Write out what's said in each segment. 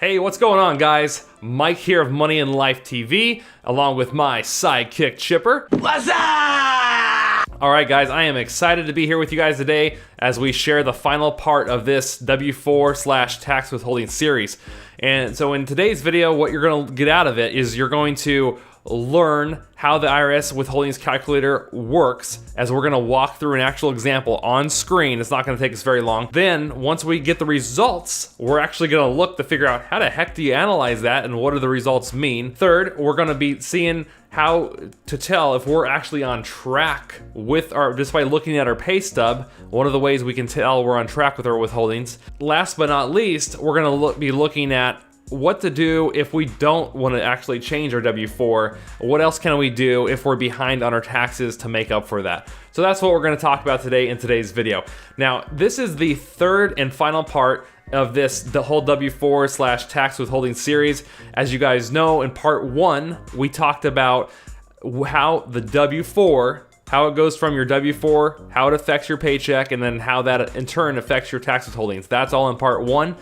Hey, what's going on, guys? Mike here of Money and Life TV, along with my sidekick Chipper. What's up? Alright guys, I am excited to be here with you guys today as we share the final part of this W4/tax withholding series. And so in today's video, what you're going to get out of it is you're going to learn how the IRS Withholdings Calculator works, as we're going to walk through an actual example on screen. It's not going to take us very long. Then once we get the results, we're actually going to look to figure out how the heck do you analyze that and what do the results mean. Third, we're going to be seeing how to tell if we're actually on track with just by looking at our pay stub. One of the ways we can tell we're on track with our withholdings. Last but not least, we're going to be looking at what to do if we don't want to actually change our W4. What else can we do if we're behind on our taxes to make up for that? So that's what we're going to talk about today in today's video. Now, this is the third and final part of the whole W4/tax withholding series. As you guys know, in part one, we talked about how the W4, how it goes from your W4, how it affects your paycheck, and then how that in turn affects your tax withholdings. That's all in part one.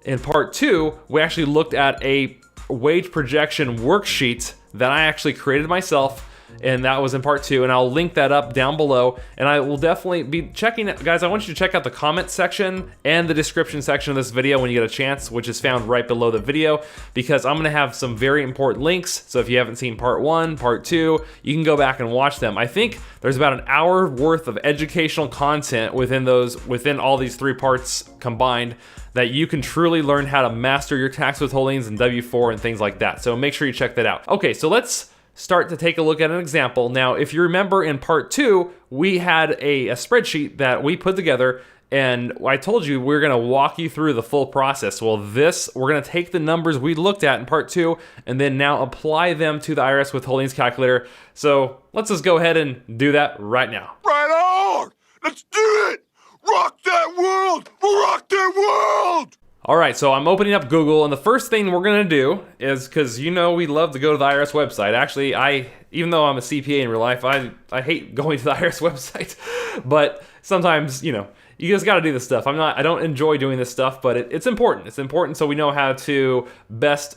In part two, we actually looked at a wage projection worksheet that I actually created myself, and that was in part two, and I'll link that up down below. And I will definitely be checking it. Guys, I want you to check out the comment section and the description section of this video when you get a chance, which is found right below the video, because I'm gonna have some very important links. So if you haven't seen part one, part two, you can go back and watch them. I think there's about an hour worth of educational content within all these three parts combined, that you can truly learn how to master your tax withholdings and W4 and things like that. So make sure you check that out. Okay, so let's start to take a look at an example. Now, if you remember in part two, we had a spreadsheet that we put together, and I told you we're gonna walk you through the full process. Well, we're gonna take the numbers we looked at in part two and then now apply them to the IRS Withholdings Calculator. So let's just go ahead and do that right now. Right on! Let's do it! Rock that world! Rock that world! All right, so I'm opening up Google, and the first thing we're gonna do is, because you know we love to go to the IRS website. Actually, even though I'm a CPA in real life, I hate going to the IRS website. But sometimes, you just gotta do this stuff. I don't enjoy doing this stuff, but it's important. It's important so we know how to best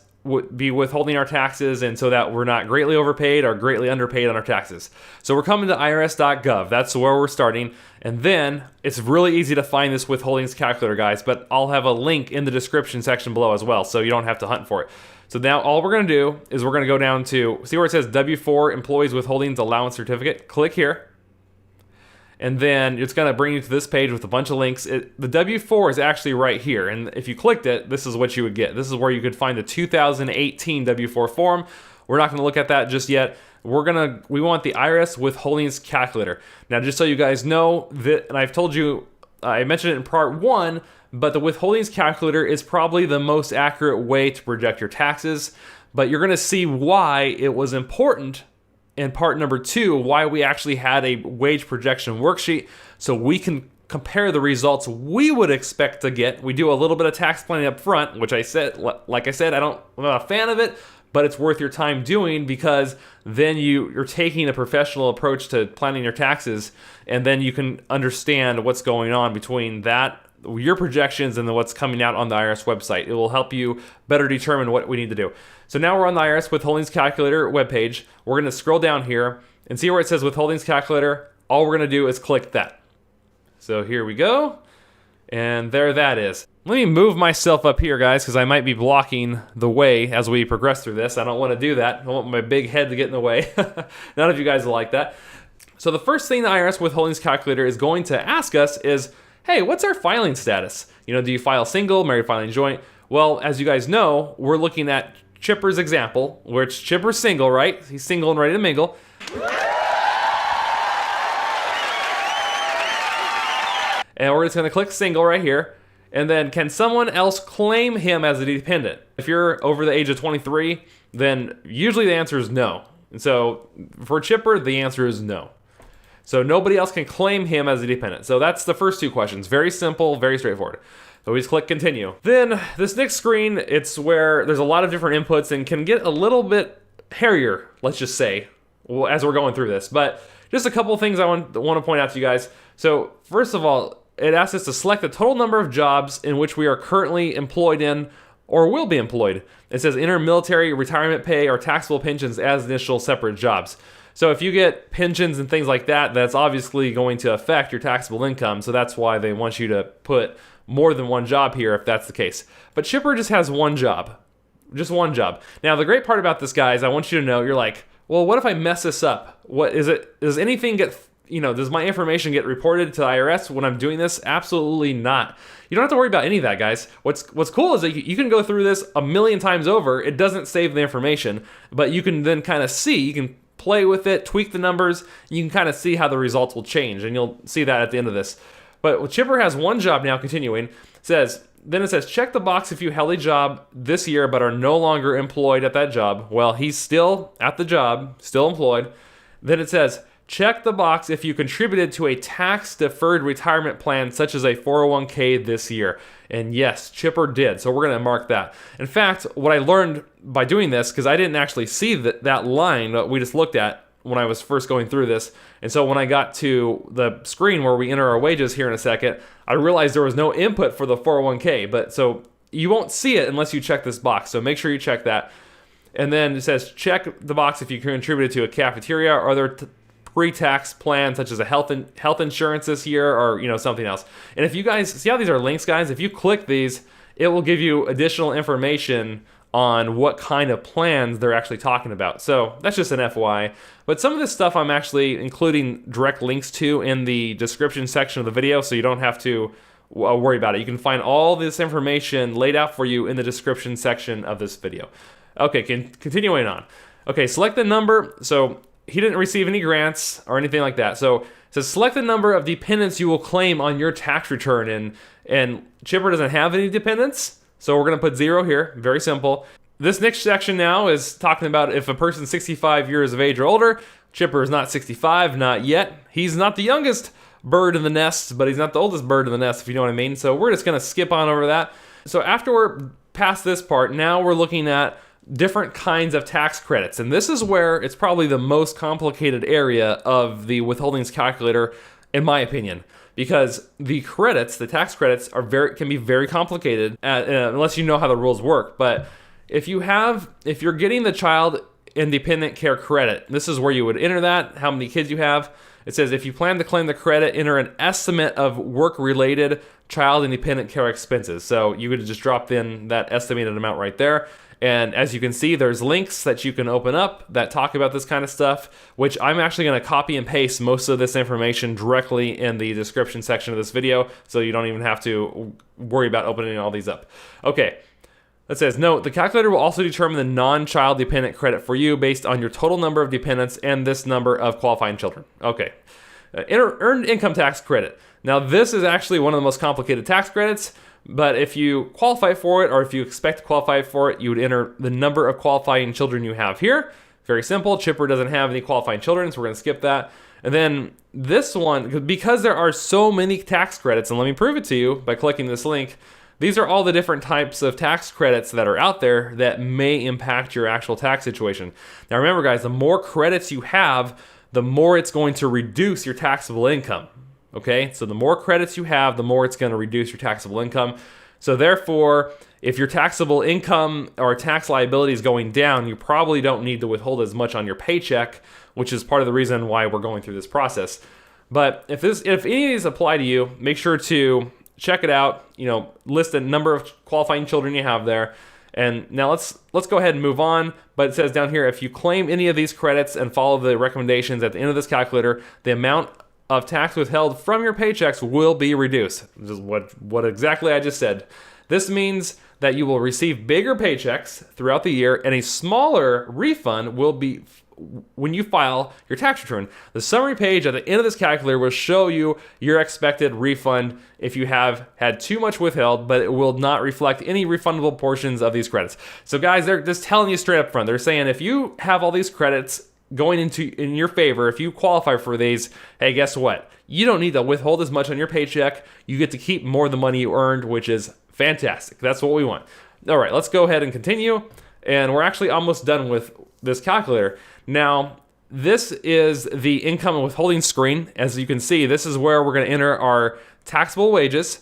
be withholding our taxes, and so that we're not greatly overpaid or greatly underpaid on our taxes. So we're coming to irs.gov. That's where we're starting. And then it's really easy to find this withholdings calculator, guys, but I'll have a link in the description section below as well, so you don't have to hunt for it. So now all we're gonna do is we're gonna go down to, see where it says W4 Employees Withholdings Allowance Certificate? Click here. And then it's gonna bring you to this page with a bunch of links. The W4 is actually right here, and if you clicked it, this is what you would get. This is where you could find the 2018 W4 form. We're not gonna look at that just yet. We want the IRS Withholdings Calculator. Now, just so you guys know, and I've told you, I mentioned it in part one, but the Withholdings Calculator is probably the most accurate way to project your taxes, but you're gonna see why it was important in part number two, why we actually had a wage projection worksheet, so we can compare the results we would expect to get. We do a little bit of tax planning up front, which like I said, I'm not a fan of it, but it's worth your time doing, because then you're taking a professional approach to planning your taxes, and then you can understand what's going on between your projections and then what's coming out on the IRS website. It will help you better determine what we need to do. So now we're on the IRS Withholdings Calculator webpage. We're gonna scroll down here and see where it says Withholdings Calculator. All we're gonna do is click that. So here we go, and there that is. Let me move myself up here, guys, because I might be blocking the way as we progress through this. I don't want to do that. I don't want my big head to get in the way. None of you guys will like that. So the first thing the IRS Withholdings Calculator is going to ask us is, hey, what's our filing status? Do you file single, married filing joint? Well, as you guys know, we're looking at Chipper's example, where it's Chipper's single, right? He's single and ready to mingle. And we're just gonna click single right here. And then, can someone else claim him as a dependent? If you're over the age of 23, then usually the answer is no. And so for Chipper, the answer is no. So nobody else can claim him as a dependent. So that's the first two questions. Very simple, very straightforward. So we just click continue. Then this next screen, it's where there's a lot of different inputs and can get a little bit hairier, let's just say, as we're going through this. But just a couple of things I want to point out to you guys. So first of all, it asks us to select the total number of jobs in which we are currently employed in or will be employed. It says enter military, retirement pay, or taxable pensions as initial separate jobs. So if you get pensions and things like that, that's obviously going to affect your taxable income. So that's why they want you to put more than one job here if that's the case. But Chipper just has one job. Just one job. Now, the great part about this, guys, I want you to know, you're like, well, what if I mess this up? What is it? Does anything get, does my information get reported to the IRS when I'm doing this? Absolutely not. You don't have to worry about any of that, guys. What's cool is that you can go through this a million times over. It doesn't save the information, but you can then kind of see, you can play with it, tweak the numbers, you can kind of see how the results will change, and you'll see that at the end of this. But Chipper has one job now, continuing. Then it says, check the box if you held a job this year but are no longer employed at that job. Well, he's still at the job, still employed. Then it says, check the box if you contributed to a tax-deferred retirement plan such as a 401k this year. And yes, Chipper did, so we're going to mark that. In fact, what I learned by doing this, because I didn't actually see that line that we just looked at when I was first going through this, and so when I got to the screen where we enter our wages here in a second, I realized there was no input for the 401k, but so you won't see it unless you check this box, so make sure you check that. And then it says, check the box if you contributed to a cafeteria or other pre-tax plan such as a health insurance this year or something else. And if you guys see how these are links, guys, if you click these, it will give you additional information on what kind of plans they're actually talking about. So that's just an FYI. But some of this stuff I'm actually including direct links to in the description section of the video, so you don't have to worry about it. You can find all this information laid out for you in the description section of this video. Okay, continuing on. Okay, select the number. So he didn't receive any grants or anything like that. So it says select the number of dependents you will claim on your tax return. And Chipper doesn't have any dependents, so we're going to put 0 here. Very simple. This next section now is talking about if a person's 65 years of age or older. Chipper is not 65, not yet. He's not the youngest bird in the nest, but he's not the oldest bird in the nest, if you know what I mean. So we're just going to skip on over that. So after we're past this part, now we're looking at different kinds of tax credits. And this is where it's probably the most complicated area of the withholdings calculator, in my opinion. Because the credits, the tax credits, can be very complicated unless you know how the rules work. But if you're getting the child independent care credit, this is where you would enter that, how many kids you have. It says if you plan to claim the credit, enter an estimate of work-related child independent care expenses. So you would just drop in that estimated amount right there. And as you can see, there's links that you can open up that talk about this kind of stuff, which I'm actually going to copy and paste most of this information directly in the description section of this video, so you don't even have to worry about opening all these up. Okay, it says, note, the calculator will also determine the non-child dependent credit for you based on your total number of dependents and this number of qualifying children. Okay, earned income tax credit. Now, this is actually one of the most complicated tax credits. But if you qualify for it, or if you expect to qualify for it, you would enter the number of qualifying children you have here. Very simple. Chipper doesn't have any qualifying children, so we're going to skip that. And then this one, because there are so many tax credits, and let me prove it to you by clicking this link, these are all the different types of tax credits that are out there that may impact your actual tax situation. Now remember, guys, the more credits you have, the more it's going to reduce your taxable income. Okay, so the more credits you have, the more it's going to reduce your taxable income. So therefore, if your taxable income or tax liability is going down, you probably don't need to withhold as much on your paycheck, which is part of the reason why we're going through this process. But if any of these apply to you, make sure to check it out. List the number of qualifying children you have there. And now let's go ahead and move on. But it says down here, if you claim any of these credits and follow the recommendations at the end of this calculator, the amount of tax withheld from your paychecks will be reduced. This is what exactly I just said. This means that you will receive bigger paychecks throughout the year, and a smaller refund will be when you file your tax return. The summary page at the end of this calculator will show you your expected refund if you have had too much withheld, but it will not reflect any refundable portions of these credits. So guys, they're just telling you straight up front. They're saying if you have all these credits going in your favor, if you qualify for these, hey, guess what? You don't need to withhold as much on your paycheck. You get to keep more of the money you earned, which is fantastic. That's what we want. All right, let's go ahead and continue. And we're actually almost done with this calculator. Now, this is the income and withholding screen. As you can see, this is where we're going to enter our taxable wages.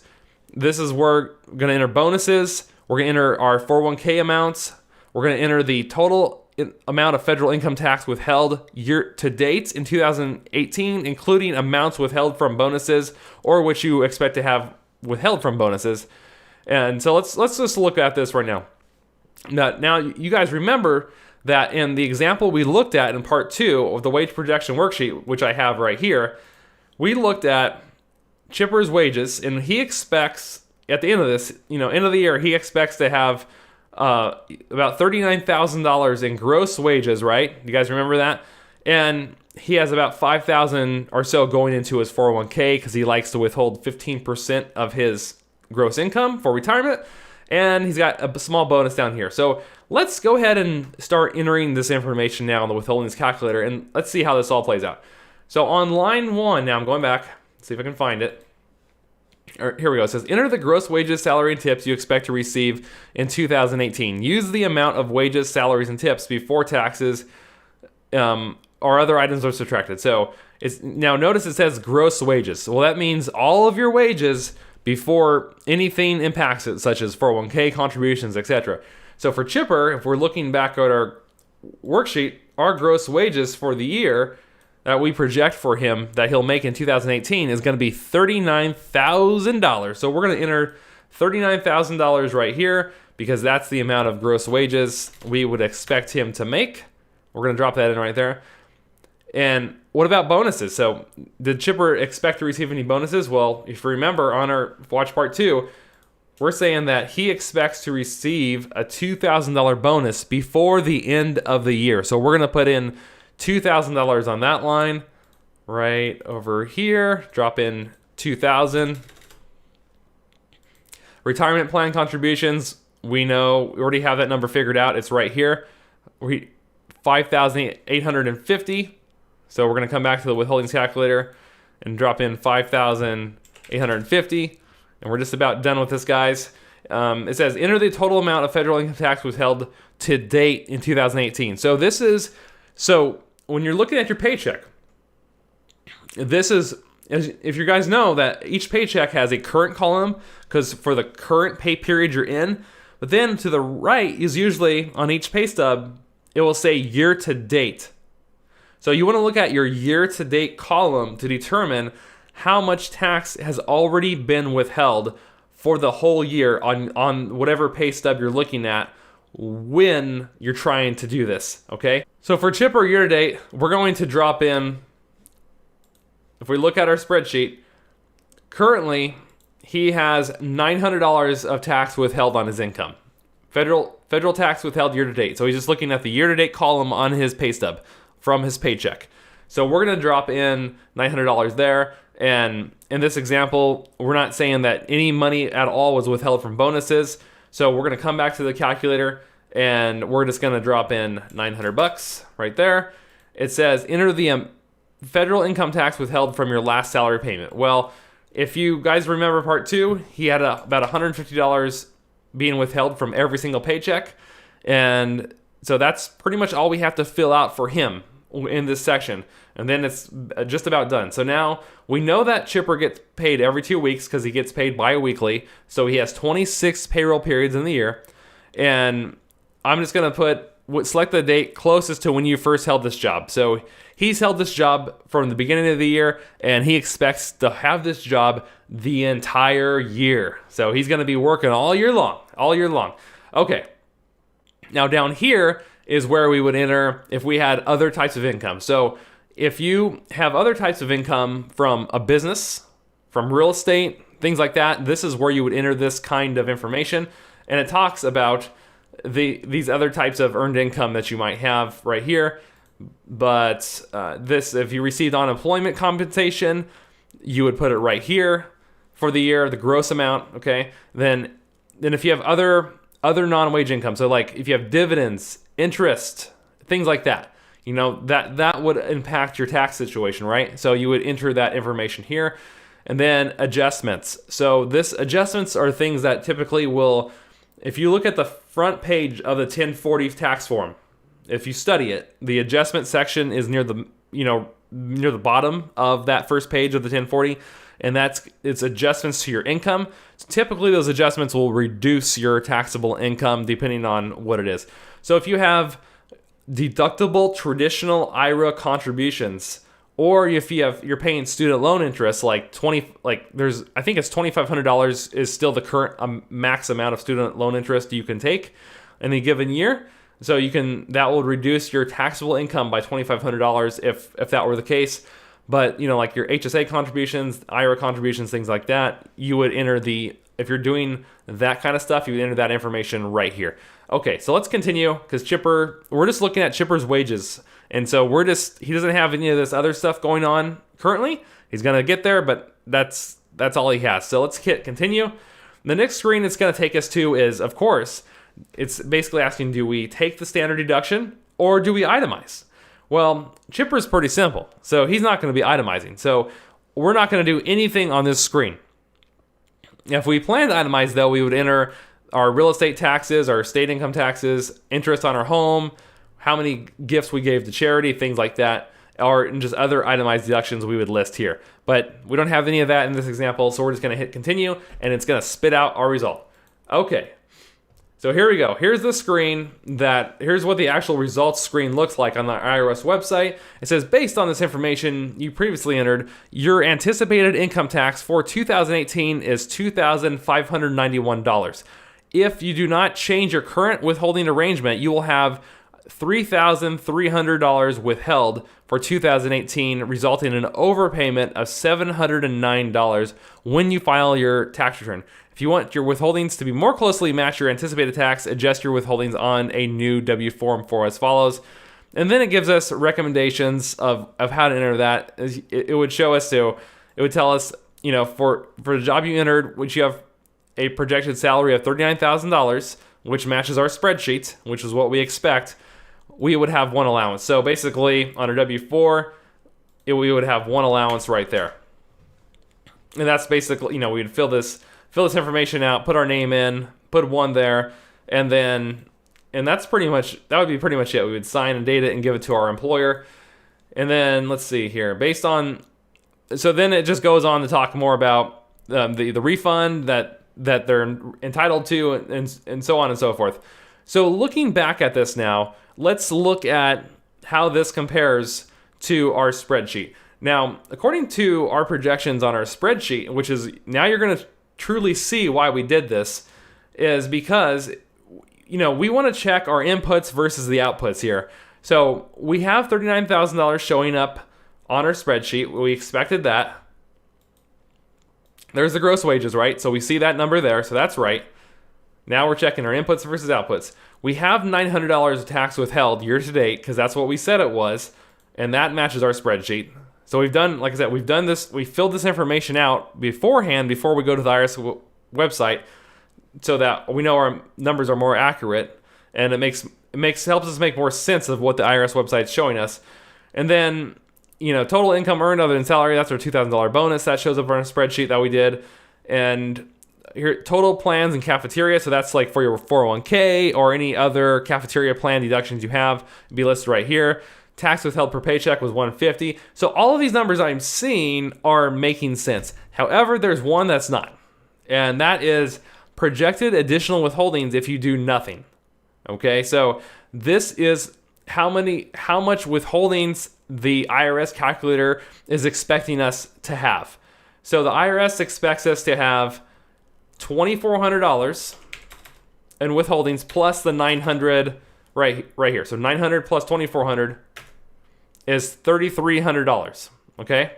This is where we're going to enter bonuses. We're going to enter our 401k amounts. We're going to enter the total amount of federal income tax withheld year to date in 2018, including amounts withheld from bonuses or which you expect to have withheld from bonuses. And so let's just look at this right now. Now you guys remember that in the example we looked at in part 2 of the wage projection worksheet, which I have right here, we looked at Chipper's wages, and he expects at the end of this, end of the year, he expects to have about $39,000 in gross wages, right? You guys remember that? And he has about $5,000 or so going into his 401k because he likes to withhold 15% of his gross income for retirement. And he's got a small bonus down here. So let's go ahead and start entering this information now in the Withholdings Calculator, and let's see how this all plays out. So on line 1, now I'm going back, see if I can find it. Here we go. It says, enter the gross wages, salary, and tips you expect to receive in 2018. Use the amount of wages, salaries, and tips before taxes or other items are subtracted. So now notice it says gross wages. Well, that means all of your wages before anything impacts it, such as 401k contributions, etc. So for Chipper, if we're looking back at our worksheet, our gross wages for the year that we project for him that he'll make in 2018 is going to be $39,000. So we're going to enter $39,000 right here because that's the amount of gross wages we would expect him to make. We're going to drop that in right there. And what about bonuses? So did Chipper expect to receive any bonuses? Well, if you remember on our watch part 2, we're saying that he expects to receive a $2,000 bonus before the end of the year. So we're going to put in $2,000 on that line right over here. Drop in $2,000. Retirement plan contributions, we already have that number figured out. It's right here. $5,850. So we're going to come back to the withholdings calculator and drop in $5,850. And we're just about done with this, guys. It says, enter the total amount of federal income tax withheld to date in 2018. So when you're looking at your paycheck, this is, if you guys know that each paycheck has a current column because for the current pay period you're in, but then to the right is usually on each pay stub, it will say year to date. So you want to look at your year-to-date column to determine how much tax has already been withheld for the whole year on whatever pay stub you're looking at when you're trying to do this, okay? So for Chipper year-to-date, we're going to drop in, if we look at our spreadsheet, currently he has $900 of tax withheld on his income. Federal tax withheld year-to-date. So he's just looking at the year-to-date column on his pay stub from his paycheck. So we're going to drop in $900 there. And in this example, we're not saying that any money at all was withheld from bonuses. So we're going to come back to the calculator and we're just going to drop in $900 right there. It says enter the federal income tax withheld from your last salary payment. Well, if you guys remember part 2, he had about $150 being withheld from every single paycheck. And so that's pretty much all we have to fill out for him in this section, and then it's just about done. So now we know that Chipper gets paid every 2 weeks because he gets paid bi-weekly. So he has 26 payroll periods in the year, and I'm just going to select the date closest to when you first held this job. So he's held this job from the beginning of the year, and he expects to have this job the entire year. So he's going to be working all year long. Okay. Now down here is where we would enter if we had other types of income. So if you have other types of income from a business, from real estate, things like that, this is where you would enter this kind of information. And it talks about these other types of earned income that you might have right here. But if you received unemployment compensation, you would put it right here for the year, the gross amount, okay? Then if you have other non-wage income, so like if you have dividends, interest, things like that, that would impact your tax situation, right? So you would enter that information here. And then adjustments. So adjustments are things that typically will, if you look at the front page of the 1040 tax form, if you study it, the adjustment section is near the bottom of that first page of the 1040. and it's adjustments to your income. So typically, those adjustments will reduce your taxable income depending on what it is. So if you have deductible traditional IRA contributions, or if you're paying student loan interest, I think it's $2,500 is still the current max amount of student loan interest you can take in a given year. So that will reduce your taxable income by $2,500 if that were the case. But like your HSA contributions, IRA contributions, things like that, you would enter if you're doing that kind of stuff, you would enter that information right here. Okay, so let's continue because we're just looking at Chipper's wages. And so he doesn't have any of this other stuff going on currently. He's going to get there, but that's all he has. So let's hit continue. The next screen it's going to take us to is, of course, it's basically asking, do we take the standard deduction or do we itemize? Well, Chipper's pretty simple. So he's not going to be itemizing. So we're not going to do anything on this screen. If we plan to itemize, though, we would enter our real estate taxes, our state income taxes, interest on our home, how many gifts we gave to charity, things like that, or just other itemized deductions we would list here. But we don't have any of that in this example, so we're just going to hit continue, and it's going to spit out our result. Okay, so here we go. Here's the screen here's what the actual results screen looks like on the IRS website. It says, based on this information you previously entered, your anticipated income tax for 2018 is $2,591. If you do not change your current withholding arrangement, you will have $3,300 withheld for 2018, resulting in an overpayment of $709 when you file your tax return. If you want your withholdings to be more closely match your anticipated tax, adjust your withholdings on a new W-form for as follows. And then it gives us recommendations of how to enter that. It would show us it would tell us, for the job you entered, which you have a projected salary of $39,000, which matches our spreadsheet, which is what we expect, we would have one allowance. So basically, on our W-4, we would have one allowance right there. And that's basically, we'd fill this information out, put our name in, put one there, and that would be pretty much it. We would sign and date it and give it to our employer. And then, let's see here, so then it just goes on to talk more about the refund that they're entitled to and so on and so forth. So looking back at this now, let's look at how this compares to our spreadsheet. Now, according to our projections on our spreadsheet, which is now you're going to truly see why we did this, is because, we want to check our inputs versus the outputs here. So we have $39,000 showing up on our spreadsheet. We expected that. There's the gross wages, right? So we see that number there, so that's right. Now we're checking our inputs versus outputs. We have $900 of tax withheld year to date because that's what we said it was, and that matches our spreadsheet. So we've done, like I said, we've done this. We filled this information out beforehand before we go to the IRS website, so that we know our numbers are more accurate, and it helps us make more sense of what the IRS website's showing us. And then, total income earned other than salary, that's our $2,000 bonus that shows up on a spreadsheet that we did, and here, total plans and cafeteria, so that's like for your 401k or any other cafeteria plan deductions you have, be listed right here. Tax withheld per paycheck was $150. So all of these numbers I'm seeing are making sense. However, there's one that's not, and that is projected additional withholdings if you do nothing. Okay, so this is how much withholdings the IRS calculator is expecting us to have. So the IRS expects us to have $2,400 in withholdings plus the $900 right here. So $900 plus $2,400 is $3,300. Okay,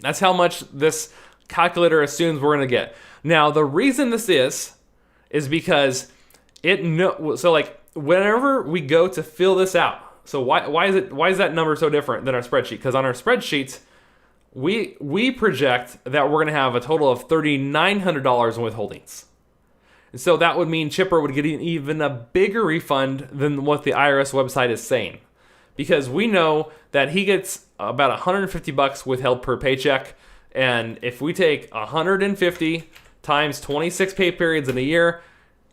that's how much this calculator assumes we're going to get. Now the reason this is because whenever we go to fill this out. So why is that number so different than our spreadsheet? Because on our spreadsheets, we project that we're going to have a total of $3,900 in withholdings. And so that would mean Chipper would get even a bigger refund than what the IRS website is saying. Because we know that he gets about $150 withheld per paycheck. And if we take 150 times 26 pay periods in a year,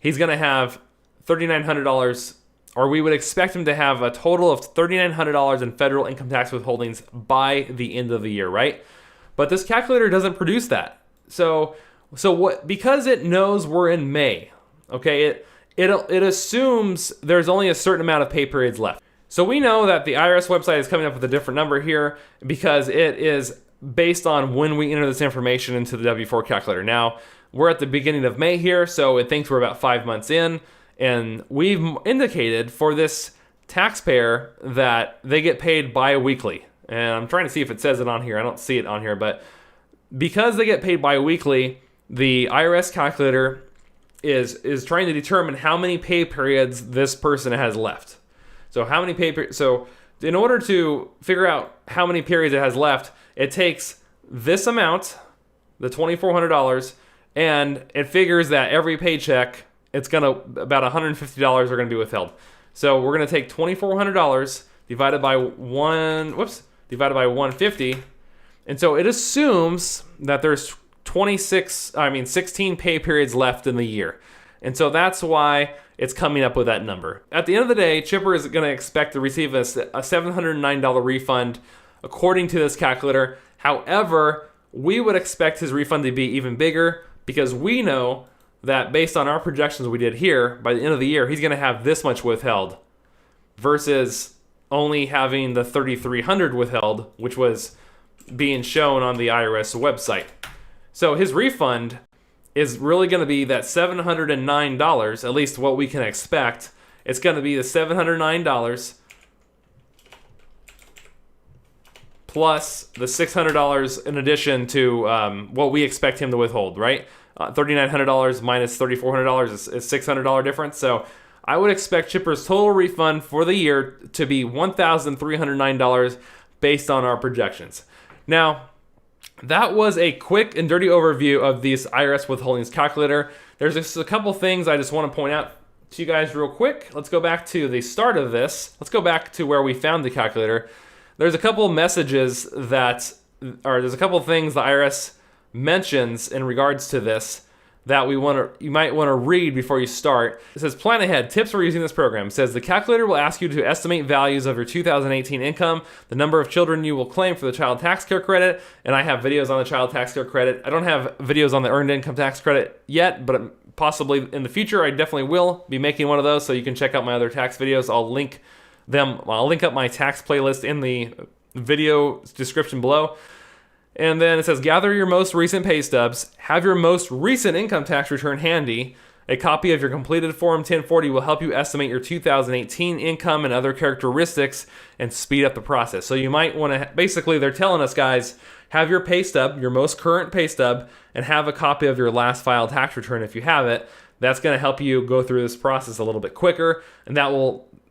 he's going to have $3,900, or we would expect him to have a total of $3,900 in federal income tax withholdings by the end of the year, right? But this calculator doesn't produce that. So what? Because it knows we're in May, okay? It assumes there's only a certain amount of pay periods left. So we know that the IRS website is coming up with a different number here because it is based on when we enter this information into the W-4 calculator. Now, we're at the beginning of May here, so it thinks we're about 5 months in, and we've indicated for this taxpayer that they get paid bi-weekly. And I'm trying to see if it says it on here. I don't see it on here, but because they get paid bi-weekly, the IRS calculator is trying to determine how many pay periods this person has left. So how many so in order to figure out how many periods it has left, it takes this amount, the $2,400, and it figures that every paycheck, about $150 are gonna be withheld. So we're gonna take $2,400 divided by 150, and so it assumes that there's 16 pay periods left in the year. And so that's why it's coming up with that number. At the end of the day, Chipper is going to expect to receive a $709 refund according to this calculator. However, we would expect his refund to be even bigger because we know that based on our projections we did here, by the end of the year, he's going to have this much withheld versus only having the $3,300 withheld, which was being shown on the IRS website. So his refund is really going to be that $709, at least what we can expect. It's going to be the $709 plus the $600 in addition to what we expect him to withhold, right? $3,900 minus $3,400 is $600 difference. So I would expect Chipper's total refund for the year to be $1,309 based on our projections. Now, that was a quick and dirty overview of this IRS Withholdings Calculator. There's just a couple things I just want to point out to you guys real quick. Let's go back to the start of this. Let's go back to where we found the calculator. There's a couple messages there's a couple things the IRS mentions in regards to this that you might want to read before you start. It says, plan ahead, tips for using this program. It says, the calculator will ask you to estimate values of your 2018 income, the number of children you will claim for the child tax care credit, and I have videos on the child tax care credit. I don't have videos on the earned income tax credit yet, but possibly in the future, I definitely will be making one of those, so you can check out my other tax videos. I'll link up my tax playlist in the video description below. And then it says, gather your most recent pay stubs, have your most recent income tax return handy. A copy of your completed Form 1040 will help you estimate your 2018 income and other characteristics and speed up the process. So you might want to, basically they're telling us, guys, have your pay stub, your most current pay stub, and have a copy of your last filed tax return if you have it. That's going to help you go through this process a little bit quicker, and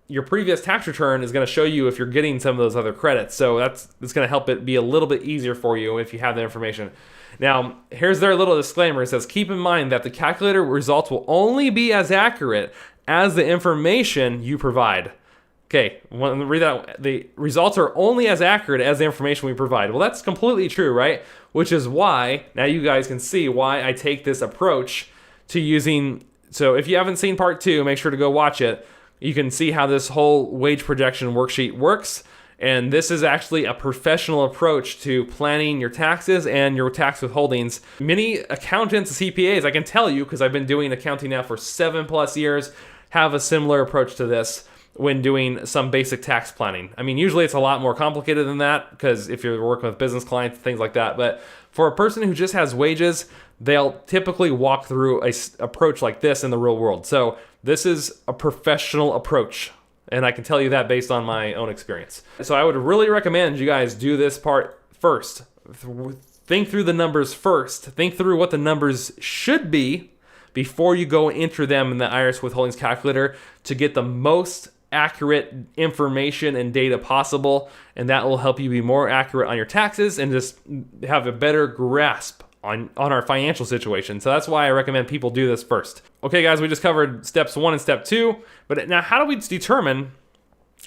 your previous tax return is going to show you if you're getting some of those other credits. So it's going to help it be a little bit easier for you if you have the information. Now, here's their little disclaimer. It says, keep in mind that the calculator results will only be as accurate as the information you provide. Okay, want to read that? The results are only as accurate as the information we provide. Well, that's completely true, right? Which is why, now you guys can see why I take this approach to using, so if you haven't seen part 2, make sure to go watch it. You can see how this whole wage projection worksheet works. And this is actually a professional approach to planning your taxes and your tax withholdings. Many accountants and CPAs, I can tell you, because I've been doing accounting now for 7+ years, have a similar approach to this when doing some basic tax planning. I mean, usually it's a lot more complicated than that, because if you're working with business clients, things like that. But for a person who just has wages, they'll typically walk through a approach like this in the real world. So this is a professional approach, and I can tell you that based on my own experience. So I would really recommend you guys do this part first. Think through the numbers first. Think through what the numbers should be before you go enter them in the IRS Withholdings Calculator to get the most accurate information and data possible, and that will help you be more accurate on your taxes and just have a better grasp on our financial situation. So that's why I recommend people do this first. Okay, guys, we just covered steps 1 and step 2, but now how do we determine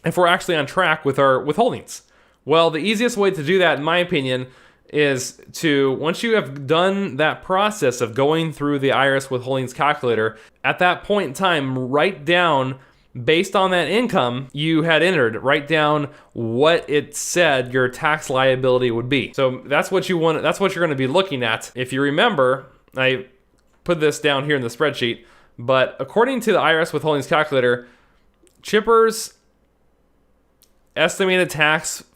if we're actually on track with our withholdings? Well, the easiest way to do that, in my opinion, is to, once you have done that process of going through the IRS Withholdings Calculator, at that point in time, write down based on that income you had entered. Write down what it said your tax liability would be. So that's what you want. That's what you're going to be looking at. If you remember, I put this down here in the spreadsheet, but according to the IRS Withholdings Calculator, Chipper's estimated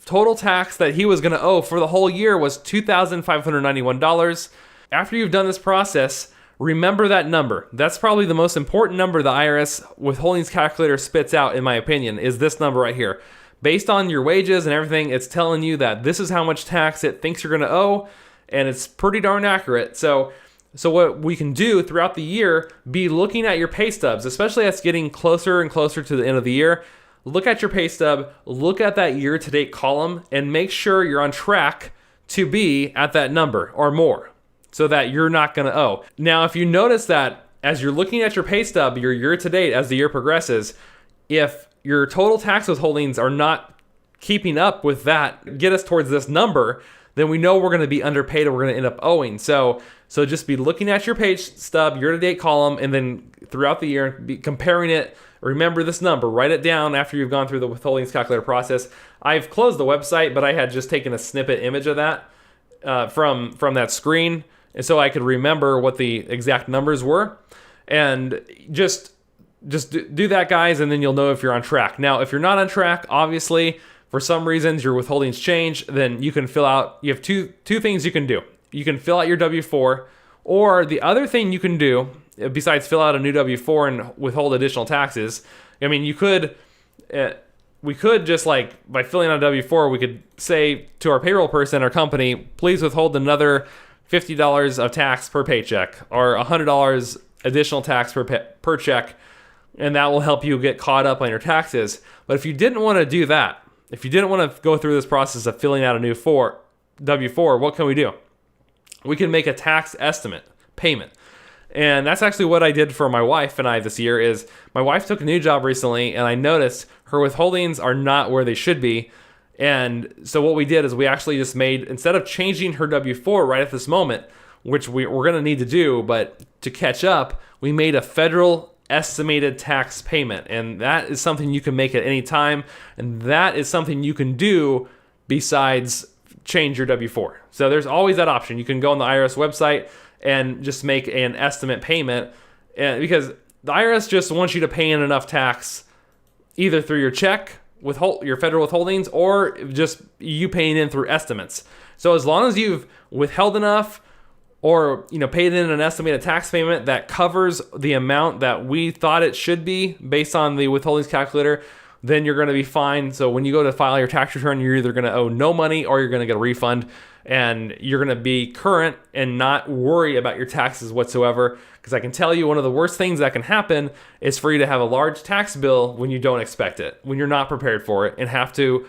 total tax that he was going to owe for the whole year was $2,591. After you've done this process, remember that number. That's probably the most important number the IRS Withholdings Calculator spits out, in my opinion, is this number right here. Based on your wages and everything, it's telling you that this is how much tax it thinks you're going to owe, and it's pretty darn accurate. So what we can do throughout the year, be looking at your pay stubs, especially as getting closer and closer to the end of the year. Look at your pay stub, look at that year-to-date column, and make sure you're on track to be at that number or more, so that you're not going to owe. Now, if you notice that as you're looking at your pay stub, your year-to-date as the year progresses, if your total tax withholdings are not keeping up with that, get us towards this number, then we know we're going to be underpaid and we're going to end up owing. So just be looking at your pay stub, year-to-date column, and then throughout the year, be comparing it. Remember this number, write it down after you've gone through the withholdings calculator process. I've closed the website, but I had just taken a snippet image of that from that screen, and so I could remember what the exact numbers were. And just do that, guys, and then you'll know if you're on track. Now, if you're not on track, obviously, for some reasons your withholdings change, then you can fill out, you have two things you can do. You can fill out your W-4, or the other thing you can do, besides fill out a new W-4 and withhold additional taxes, I mean, we could just, like, by filling out a W-4, we could say to our payroll person, our company, please withhold another $50 of tax per paycheck, or $100 additional tax per check, and that will help you get caught up on your taxes. But if you didn't want to do that, if you didn't want to go through this process of filling out a new W-4, what can we do? We can make a tax estimate payment. And that's actually what I did for my wife and I this year. Is my wife took a new job recently, and I noticed her withholdings are not where they should be. And so what we did is we actually just made, instead of changing her W-4 right at this moment, which we're going to need to do, but to catch up, we made a federal estimated tax payment. And that is something you can make at any time. And that is something you can do besides change your W-4. So there's always that option. You can go on the IRS website and just make an estimate payment, and because the IRS just wants you to pay in enough tax, either through your check, your federal withholdings, or just you paying in through estimates. So as long as you've withheld enough, or paid in an estimated tax payment that covers the amount that we thought it should be based on the withholdings calculator, then you're going to be fine. So when you go to file your tax return, you're either going to owe no money or you're going to get a refund, and you're going to be current and not worry about your taxes whatsoever. Because I can tell you, one of the worst things that can happen is for you to have a large tax bill when you don't expect it, when you're not prepared for it, and have to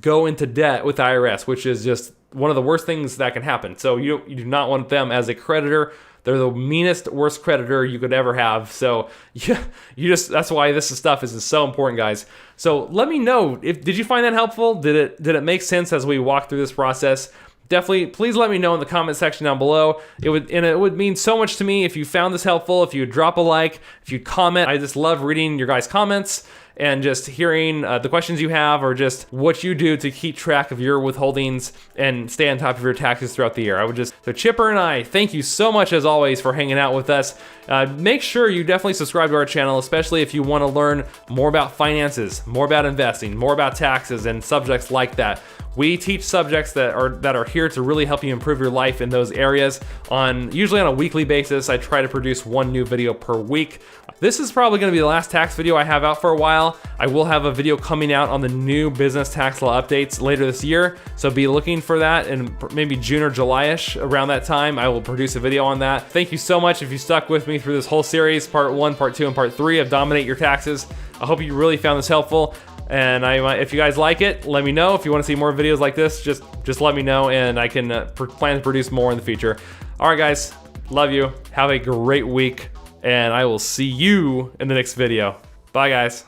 go into debt with the IRS, which is just one of the worst things that can happen. So you do not want them as a creditor. They're the meanest, worst creditor you could ever have. So that's why this stuff is so important, guys. So let me know, did you find that helpful? Did it make sense as we walk through this process? Definitely, please let me know in the comment section down below. It would mean so much to me if you found this helpful, if you drop a like, if you comment. I just love reading your guys' comments and just hearing the questions you have, or just what you do to keep track of your withholdings and stay on top of your taxes throughout the year. So Chipper and I, thank you so much as always for hanging out with us. Make sure you definitely subscribe to our channel, especially if you want to learn more about finances, more about investing, more about taxes, and subjects like that. We teach subjects that are here to really help you improve your life in those areas usually on a weekly basis. I try to produce one new video per week. This is probably going to be the last tax video I have out for a while. I will have a video coming out on the new business tax law updates later this year, so be looking for that in maybe June or July-ish. Around that time, I will produce a video on that. Thank you so much if you stuck with me through this whole series, part 1, part 2, and part 3 of Dominate Your Taxes. I hope you really found this helpful. And if you guys like it, let me know. If you want to see more videos like this, just let me know, and I can plan to produce more in the future. All right, guys, love you. Have a great week, and I will see you in the next video. Bye, guys.